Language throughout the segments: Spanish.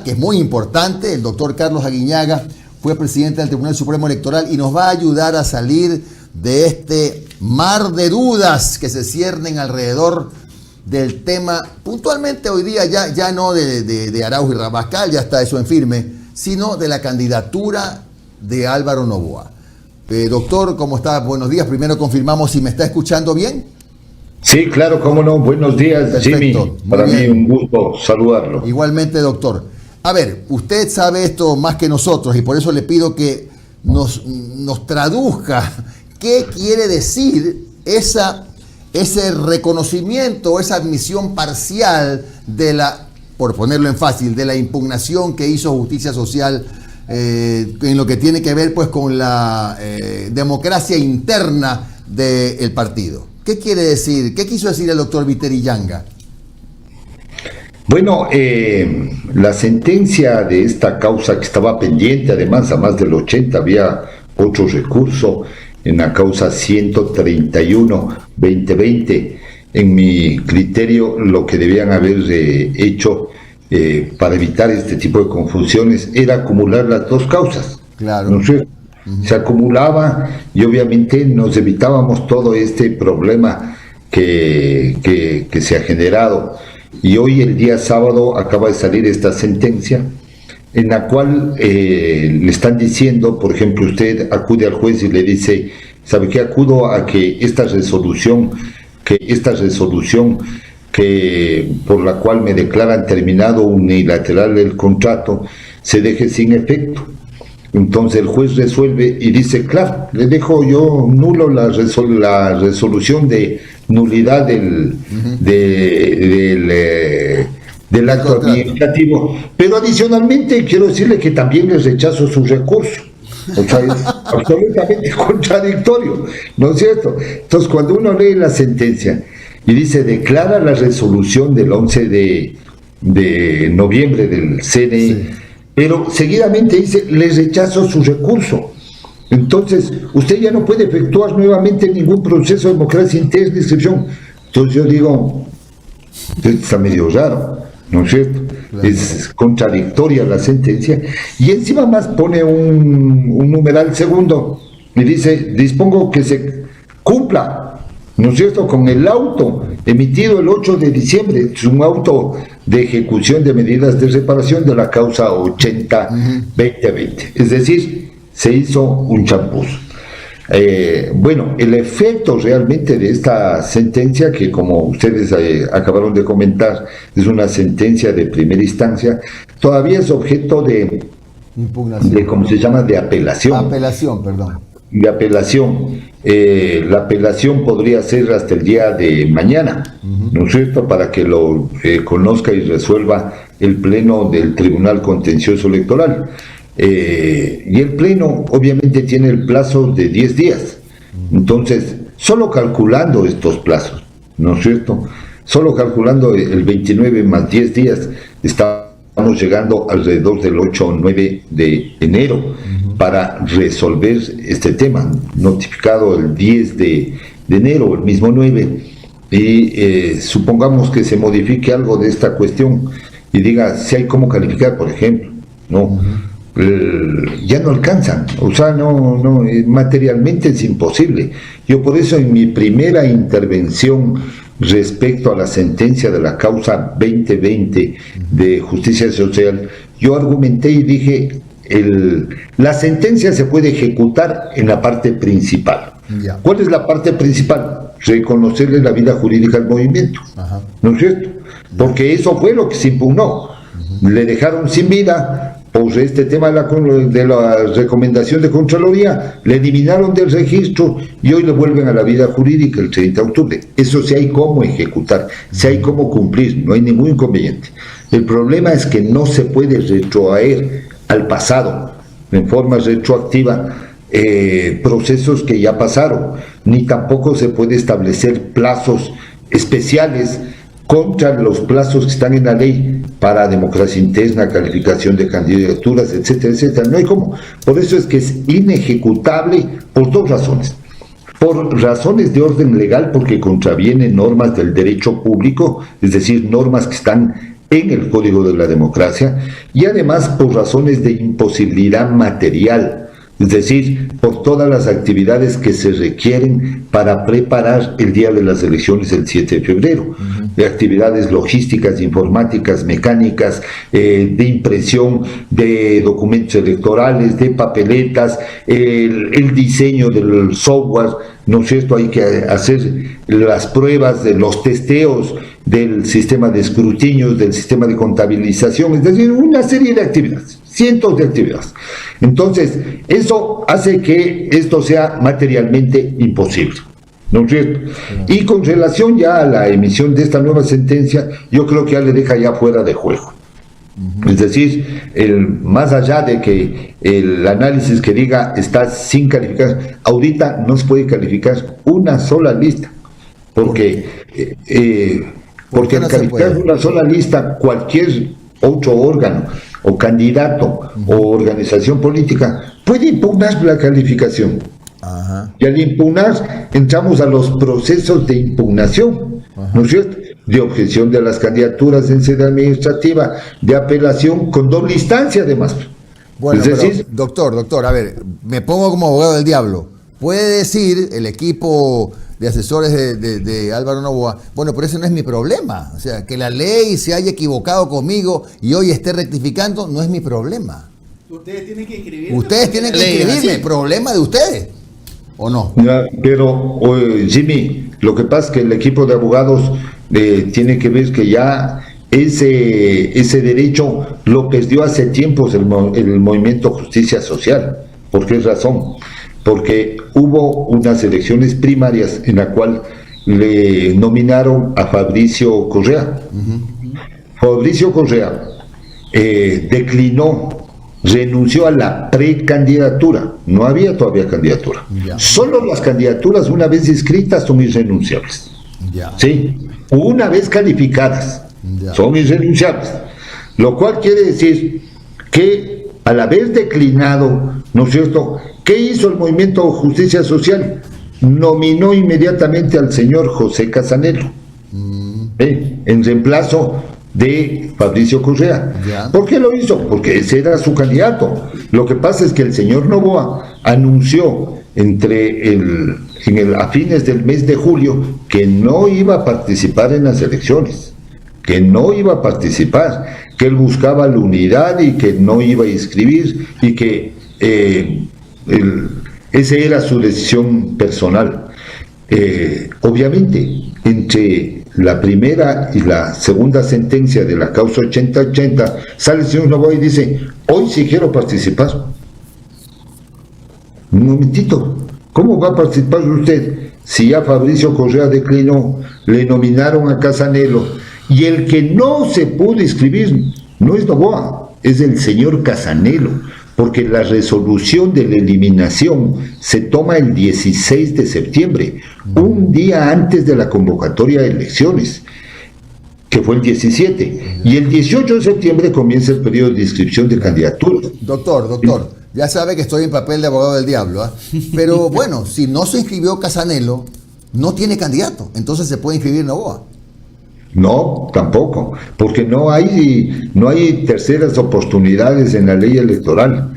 que es muy importante. El doctor Carlos Aguiñaga fue presidente del Tribunal Supremo Electoral y nos va a ayudar a salir de este mar de dudas que se ciernen alrededor del tema, puntualmente hoy día ya no de Arauz y Rabascal, ya está eso en firme, sino de la candidatura de Álvaro Noboa. Doctor, ¿cómo está? Buenos días. Primero confirmamos si me está escuchando bien. Sí, claro, cómo no. Buenos días, perfecto. Jimmy. Para mí un gusto saludarlo. Igualmente, doctor. A ver, usted sabe esto más que nosotros y por eso le pido que nos traduzca qué quiere decir ese reconocimiento, esa admisión parcial de la, por ponerlo en fácil, de la impugnación que hizo Justicia Social en lo que tiene que ver pues con la democracia interna del partido. ¿Qué quiere decir? ¿Qué quiso decir el doctor Viteri-Yanga? Bueno, la sentencia de esta causa que estaba pendiente, además a más del 80 había otro recurso en la causa 131-2020, en mi criterio lo que debían haber hecho para evitar este tipo de confusiones era acumular las dos causas. Claro. ¿No es cierto? Se acumulaba y obviamente nos evitábamos todo este problema que se ha generado. Y hoy, el día sábado, acaba de salir esta sentencia en la cual le están diciendo, por ejemplo, usted acude al juez y le dice, ¿sabe qué? Acudo a que esta resolución que por la cual me declaran terminado unilateral el contrato se deje sin efecto. Entonces el juez resuelve y dice, claro, le dejo yo nulo la resolución de nulidad del acto administrativo, pero adicionalmente quiero decirle que también les rechazo su recurso. O sea, es absolutamente contradictorio, ¿no es cierto? Entonces, cuando uno lee la sentencia y dice, declara la resolución del 11 de noviembre del CNE, sí, pero seguidamente dice, les rechazo su recurso. Entonces, usted ya no puede efectuar nuevamente ningún proceso de democracia interna de inscripción. Entonces yo digo, está medio raro, ¿no es cierto? Claro. Es contradictoria la sentencia. Y encima más pone un numeral segundo y dice, dispongo que se cumpla, ¿no es cierto?, con el auto emitido el 8 de diciembre, es un auto de ejecución de medidas de reparación de la causa 80-2020. Es decir, se hizo un champús. Bueno, el efecto realmente de esta sentencia, que como ustedes acabaron de comentar, es una sentencia de primera instancia, todavía es objeto de ¿cómo se llama?, de apelación. Apelación, perdón. De apelación. La apelación podría ser hasta el día de mañana, ¿no es cierto?, para que lo conozca y resuelva el Pleno del Tribunal Contencioso Electoral. Y el Pleno obviamente tiene el plazo de 10 días. Entonces, solo calculando estos plazos, ¿no es cierto?, solo calculando el 29 más 10 días, estamos llegando alrededor del 8 o 9 de enero para resolver este tema, notificado el 10 de enero, el mismo 9, y supongamos que se modifique algo de esta cuestión y diga si hay cómo calificar, por ejemplo, ¿no? Ya no alcanzan, o sea, no, materialmente es imposible. Yo por eso en mi primera intervención respecto a la sentencia de la causa 2020 de Justicia Social, yo argumenté y dije, la sentencia se puede ejecutar en la parte principal. Yeah. ¿Cuál es la parte principal? Reconocerle la vida jurídica al movimiento. ¿No es cierto? Porque eso fue lo que se impugnó. Le dejaron sin vida por este tema de la recomendación de Contraloría, le eliminaron del registro y hoy le vuelven a la vida jurídica el 30 de octubre. Eso sí hay cómo ejecutar, sí hay cómo cumplir, no hay ningún inconveniente. El problema es que no se puede retrotraer al pasado en forma retroactiva procesos que ya pasaron, ni tampoco se puede establecer plazos especiales contra los plazos que están en la ley para democracia interna, calificación de candidaturas, etcétera, etcétera. No hay cómo. Por eso es que es inejecutable por dos razones. Por razones de orden legal, porque contraviene normas del derecho público, es decir, normas que están en el Código de la Democracia y además por razones de imposibilidad material, es decir, por todas las actividades que se requieren para preparar el día de las elecciones el 7 de febrero, de actividades logísticas, informáticas, mecánicas, de impresión de documentos electorales, de papeletas, el diseño del software, ¿no es cierto? Hay que hacer las pruebas de los testeos del sistema de escrutinios, del sistema de contabilización, es decir, una serie de actividades, cientos de actividades. Entonces, eso hace que esto sea materialmente imposible, ¿no es cierto? Y con relación ya a la emisión de esta nueva sentencia, yo creo que ya le deja ya fuera de juego. Es decir, más allá de que el análisis que diga está sin calificar, ahorita no se puede calificar una sola lista, porque al calificar una sola lista, cualquier otro órgano o candidato o organización política puede impugnar la calificación. Y al impugnar entramos a los procesos de impugnación, ¿no es cierto?, de objeción de las candidaturas en sede administrativa, de apelación con doble instancia además. Bueno, es decir, doctor, a ver, me pongo como abogado del diablo. Puede decir el equipo de asesores de Álvaro Noboa, bueno, pero ese no es mi problema. O sea, que la ley se haya equivocado conmigo y hoy esté rectificando, no es mi problema. Ustedes tienen que inscribirme. Ustedes tienen que inscribirme, problema de ustedes, ¿o no? Ya, pero, Jimmy, lo que pasa es que el equipo de abogados tiene que ver que ya ese derecho lo perdió hace tiempos el movimiento Justicia Social. ¿Por qué razón? Porque hubo unas elecciones primarias en la cual le nominaron a Fabricio Correa. Fabricio Correa declinó, renunció a la precandidatura, no había todavía candidatura. Solo las candidaturas una vez inscritas son irrenunciables. Sí, una vez calificadas son irrenunciables, lo cual quiere decir que al haber declinado, ¿no es cierto?, ¿qué hizo el movimiento Justicia Social? Nominó inmediatamente al señor José Casanelo en reemplazo de Fabricio Correa. ¿Por qué lo hizo? Porque ese era su candidato. Lo que pasa es que el señor Noboa anunció a fines del mes de julio que no iba a participar en las elecciones, que no iba a participar, que él buscaba la unidad y que no iba a inscribir y que esa era su decisión personal. Obviamente, entre la primera y la segunda sentencia de la causa 8080, sale el señor Noboa y dice, hoy sí quiero participar. Un momentito, ¿cómo va a participar usted si ya Fabricio Correa declinó, le nominaron a Casanelo, y el que no se pudo inscribir no es Noboa, es el señor Casanelo, porque la resolución de la eliminación se toma el 16 de septiembre, un día antes de la convocatoria de elecciones, que fue el 17, y el 18 de septiembre comienza el periodo de inscripción de candidaturas. Doctor, ya sabe que estoy en papel de abogado del diablo, pero bueno, si no se inscribió Casanelo, no tiene candidato, entonces se puede inscribir Noboa. No, tampoco, porque no hay terceras oportunidades en la ley electoral.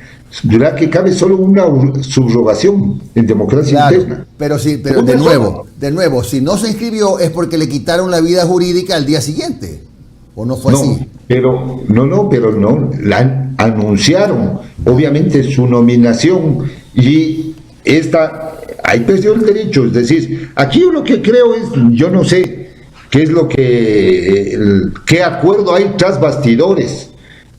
Dirá que cabe solo una subrogación en democracia interna. Pero de nuevo, si no se inscribió es porque le quitaron la vida jurídica al día siguiente, ¿o no fue así? Pero la anunciaron, obviamente, su nominación y ahí perdió el derecho. Es decir, aquí yo lo que creo es, yo no sé qué es qué acuerdo hay tras bastidores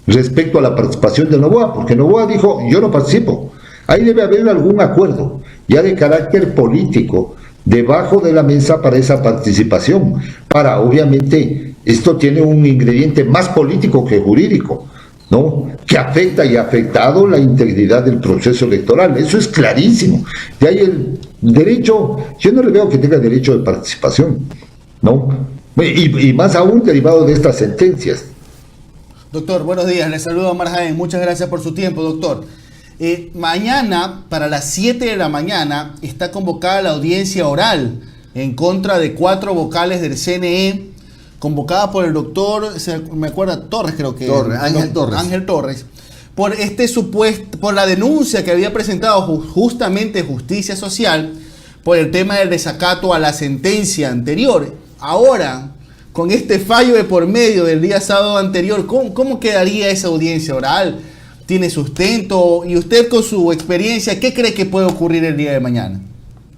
respecto a la participación de Noboa, porque Noboa dijo, yo no participo. Ahí debe haber algún acuerdo, ya de carácter político, debajo de la mesa para esa participación. Obviamente, esto tiene un ingrediente más político que jurídico, ¿no?, que afecta y ha afectado la integridad del proceso electoral. Eso es clarísimo. De ahí el derecho, yo no le veo que tenga derecho de participación, ¿no? Y más aún derivado de estas sentencias. Doctor, buenos días, le saludo a Omar Jaén, muchas gracias por su tiempo, doctor. Mañana, para las 7 de la mañana, está convocada la audiencia oral en contra de 4 vocales del CNE convocada por el doctor, me acuerdo, Torres, creo que. Ángel Torres. Ángel Torres, por por la denuncia que había presentado justamente Justicia Social por el tema del desacato a la sentencia anterior. Ahora, con este fallo de por medio del día sábado anterior, ¿cómo quedaría esa audiencia oral? ¿Tiene sustento? Y usted, con su experiencia, ¿qué cree que puede ocurrir el día de mañana?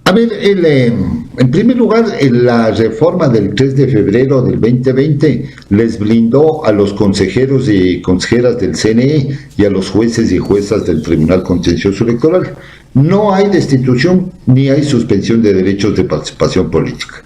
A ver, en primer lugar, la reforma del 3 de febrero del 2020 les blindó a los consejeros y consejeras del CNE y a los jueces y juezas del Tribunal Contencioso Electoral. No hay destitución ni hay suspensión de derechos de participación política.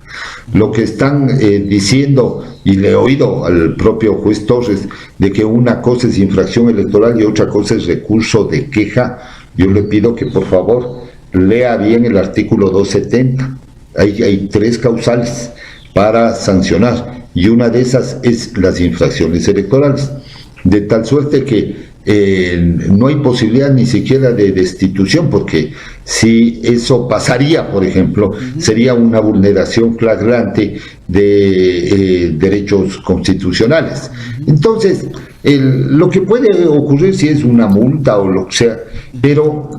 Lo que están diciendo, y le he oído al propio juez Torres, de que una cosa es infracción electoral y otra cosa es recurso de queja, yo le pido que por favor lea bien el artículo 270. Hay 3 causales para sancionar y una de esas es las infracciones electorales, de tal suerte que no hay posibilidad ni siquiera de destitución, porque si eso pasaría, por ejemplo, sería una vulneración flagrante de derechos constitucionales. Entonces, lo que puede ocurrir si es una multa o lo que sea, pero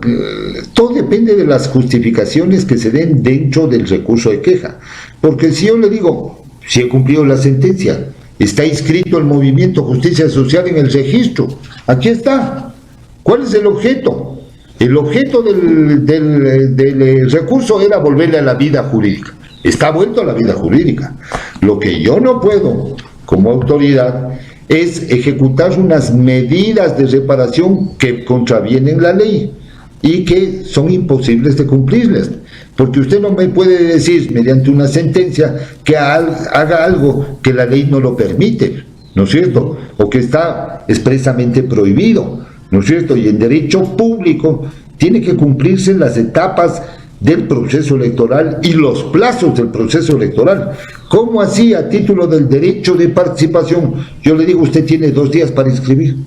todo depende de las justificaciones que se den dentro del recurso de queja, porque si yo le digo, si he cumplido la sentencia, está inscrito el Movimiento Justicia Social en el registro, aquí está. ¿Cuál es el objeto? El objeto del recurso era volverle a la vida jurídica. Está vuelto a la vida jurídica. Lo que yo no puedo, como autoridad, es ejecutar unas medidas de reparación que contravienen la ley y que son imposibles de cumplirlas. Porque usted no me puede decir, mediante una sentencia, que haga algo que la ley no lo permite, ¿no es cierto? O que está expresamente prohibido, ¿no es cierto? Y en derecho público tiene que cumplirse las etapas del proceso electoral y los plazos del proceso electoral. ¿Cómo así, a título del derecho de participación, yo le digo, usted tiene 2 días para inscribir?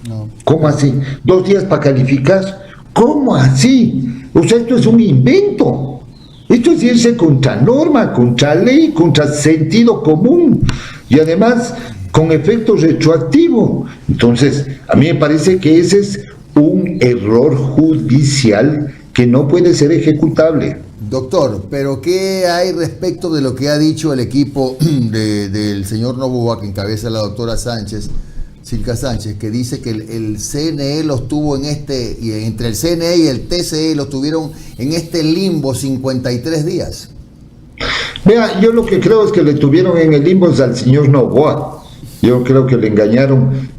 No. ¿Cómo así? 2 días para calificar. ¿Cómo así? O sea, esto es un invento. Esto es irse contra norma, contra ley, contra sentido común y además con efecto retroactivo. Entonces, a mí me parece que ese es un error judicial que no puede ser ejecutable. Doctor, pero ¿qué hay respecto de lo que ha dicho el equipo del señor Noboa, que encabeza la doctora Silka Sánchez, que dice que el CNE los tuvo y entre el CNE y el TCE los tuvieron en este limbo 53 días? Vea, yo lo que creo es que le tuvieron en el limbo al señor Noboa. Yo creo que le engañaron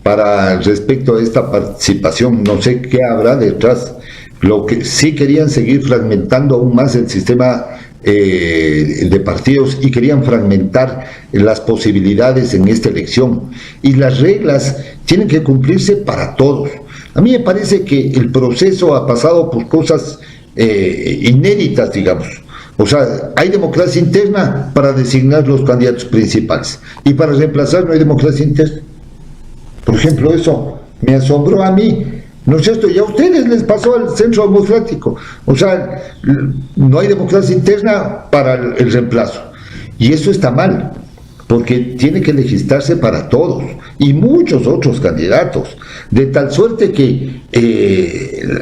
respecto a esta participación. No sé qué habrá detrás. Lo que sí querían seguir fragmentando aún más el sistema de partidos y querían fragmentar las posibilidades en esta elección, y las reglas tienen que cumplirse para todos. A mí me parece que el proceso ha pasado por cosas inéditas, digamos. O sea, hay democracia interna para designar los candidatos principales y para reemplazar no hay democracia interna. Por ejemplo, eso me asombró a mí, ¿no es cierto? Y a ustedes les pasó al Centro Democrático. O sea, no hay democracia interna para el reemplazo. Y eso está mal, porque tiene que legislarse para todos y muchos otros candidatos, de tal suerte que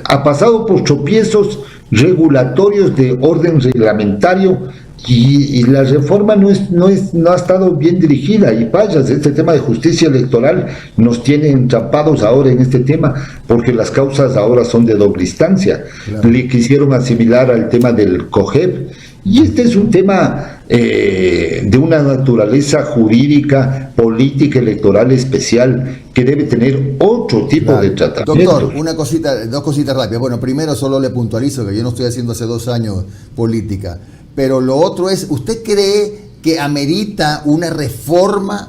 ha pasado por tropiezos regulatorios de orden reglamentario y la reforma no ha estado bien dirigida. Y fallas, este tema de justicia electoral nos tiene entrampados ahora en este tema, porque las causas ahora son de doble instancia. Claro. Le quisieron asimilar al tema del COGEP, y este es un tema de una naturaleza jurídica, política, electoral especial, que debe tener otro tipo de tratamiento. Doctor, 2 cositas rápidas. Bueno, primero solo le puntualizo que yo no estoy haciendo hace 2 años política, pero lo otro es, ¿usted cree que amerita una reforma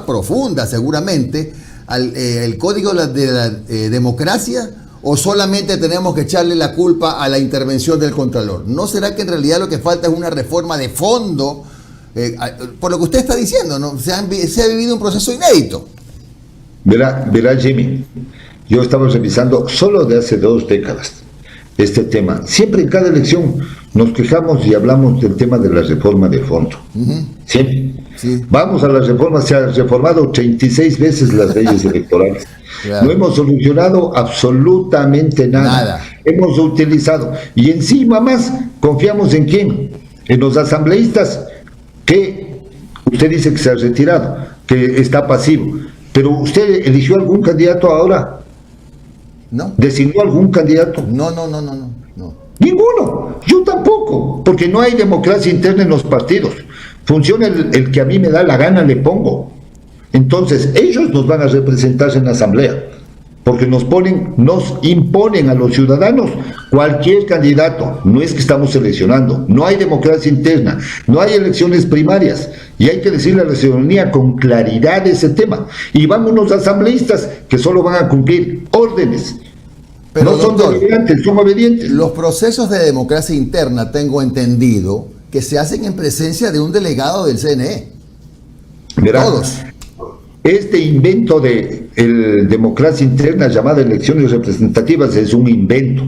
profunda seguramente al Código de la Democracia, o solamente tenemos que echarle la culpa a la intervención del Contralor? ¿No será que en realidad lo que falta es una reforma de fondo? Por lo que usted está diciendo, ¿no? Se ha vivido un proceso inédito. Verá, Jimmy, yo estaba revisando solo de hace 2 décadas este tema. Siempre en cada elección nos quejamos y hablamos del tema de la reforma de fondo. ¿Sí? Sí. Vamos a la reforma, se han reformado 86 veces las leyes electorales. Claro. No hemos solucionado absolutamente nada. Hemos utilizado, y encima más, confiamos en quién, en los asambleístas, que usted dice que se ha retirado, que está pasivo, pero ¿usted eligió algún candidato ahora? ¿No? ¿Designó algún candidato? No. Ninguno, yo tampoco, porque no hay democracia interna en los partidos. Funciona el que a mí me da la gana, le pongo. Entonces, ellos nos van a representar en la asamblea, porque nos imponen a los ciudadanos cualquier candidato. No es que estamos seleccionando, no hay democracia interna, no hay elecciones primarias, y hay que decirle a la ciudadanía con claridad ese tema. Y van unos asambleístas que solo van a cumplir órdenes. Pero, no son doctor, deliberantes, son obedientes. Los procesos de democracia interna, tengo entendido, que se hacen en presencia de un delegado del CNE. Verá, Todos. este invento de democracia interna llamada elecciones representativas es un invento.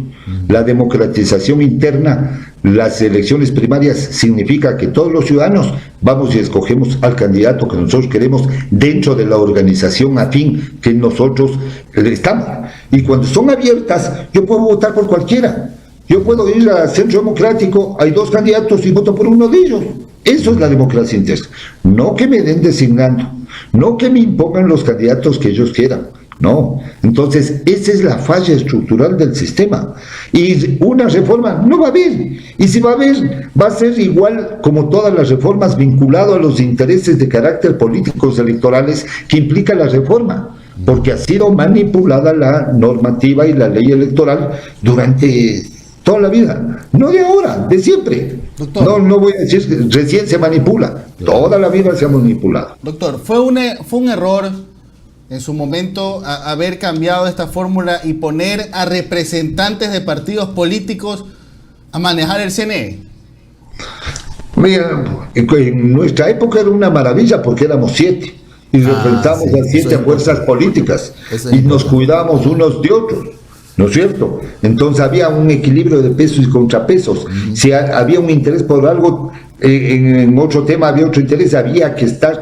La democratización interna, las elecciones primarias, significa que todos los ciudadanos vamos y escogemos al candidato que nosotros queremos dentro de la organización afín que nosotros estamos. Y cuando son abiertas, yo puedo votar por cualquiera. Yo puedo ir al Centro Democrático, hay 2 candidatos y voto por uno de ellos. Eso es la democracia interna. No que me den designando, no que me impongan los candidatos que ellos quieran. No. Entonces, esa es la falla estructural del sistema. Y una reforma no va a haber. Y si va a haber, va a ser igual como todas las reformas vinculado a los intereses de carácter políticos electorales que implica la reforma. Porque ha sido manipulada la normativa y la ley electoral durante toda la vida, no de ahora, de siempre. Doctor, no voy a decir que recién se manipula, toda la vida se ha manipulado. Doctor, fue un error en su momento haber cambiado esta fórmula y poner a representantes de partidos políticos a manejar el CNE. Mira, en nuestra época era una maravilla porque éramos 7 y representamos a 7 fuerzas políticas y nos cuidábamos unos de otros. ¿No es cierto? Entonces había un equilibrio de pesos y contrapesos. Si había un interés por algo, en otro tema había otro interés, había que estar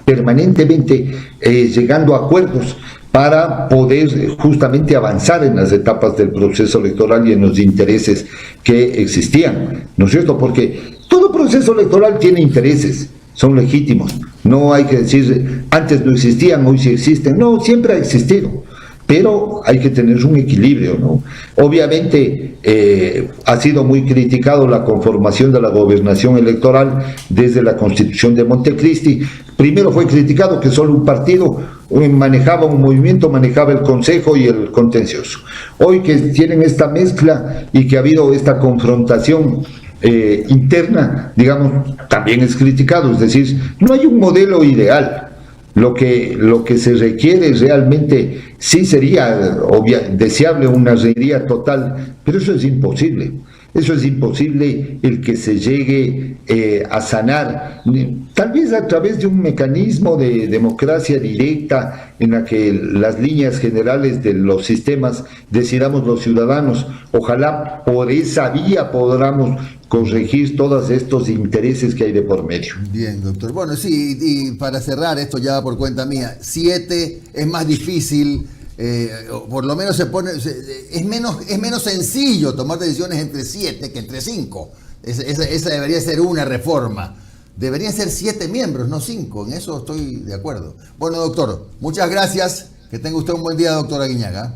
permanentemente llegando a acuerdos para poder justamente avanzar en las etapas del proceso electoral y en los intereses que existían. ¿No es cierto? Porque todo proceso electoral tiene intereses, son legítimos. No hay que decir, antes no existían, hoy sí existen. No, siempre ha existido. Pero hay que tener un equilibrio, ¿no? Obviamente ha sido muy criticado la conformación de la gobernación electoral desde la Constitución de Montecristi. Primero fue criticado que solo un partido manejaba un movimiento, manejaba el consejo y el contencioso. Hoy que tienen esta mezcla y que ha habido esta confrontación interna, digamos, también es criticado. Es decir, no hay un modelo ideal. Lo que se requiere realmente sí sería deseable una reiría total, pero eso es imposible. Eso es imposible el que se llegue a sanar, tal vez a través de un mecanismo de democracia directa en la que las líneas generales de los sistemas decidamos los ciudadanos. Ojalá por esa vía podamos corregir todos estos intereses que hay de por medio. Bien, doctor. Bueno, sí, y para cerrar esto ya por cuenta mía, 7 es más difícil, por lo menos es menos sencillo tomar decisiones entre 7 que entre 5. Esa debería ser una reforma. Deberían ser 7 miembros, no 5. En eso estoy de acuerdo. Bueno, doctor, muchas gracias. Que tenga usted un buen día, doctor Aguiñaga.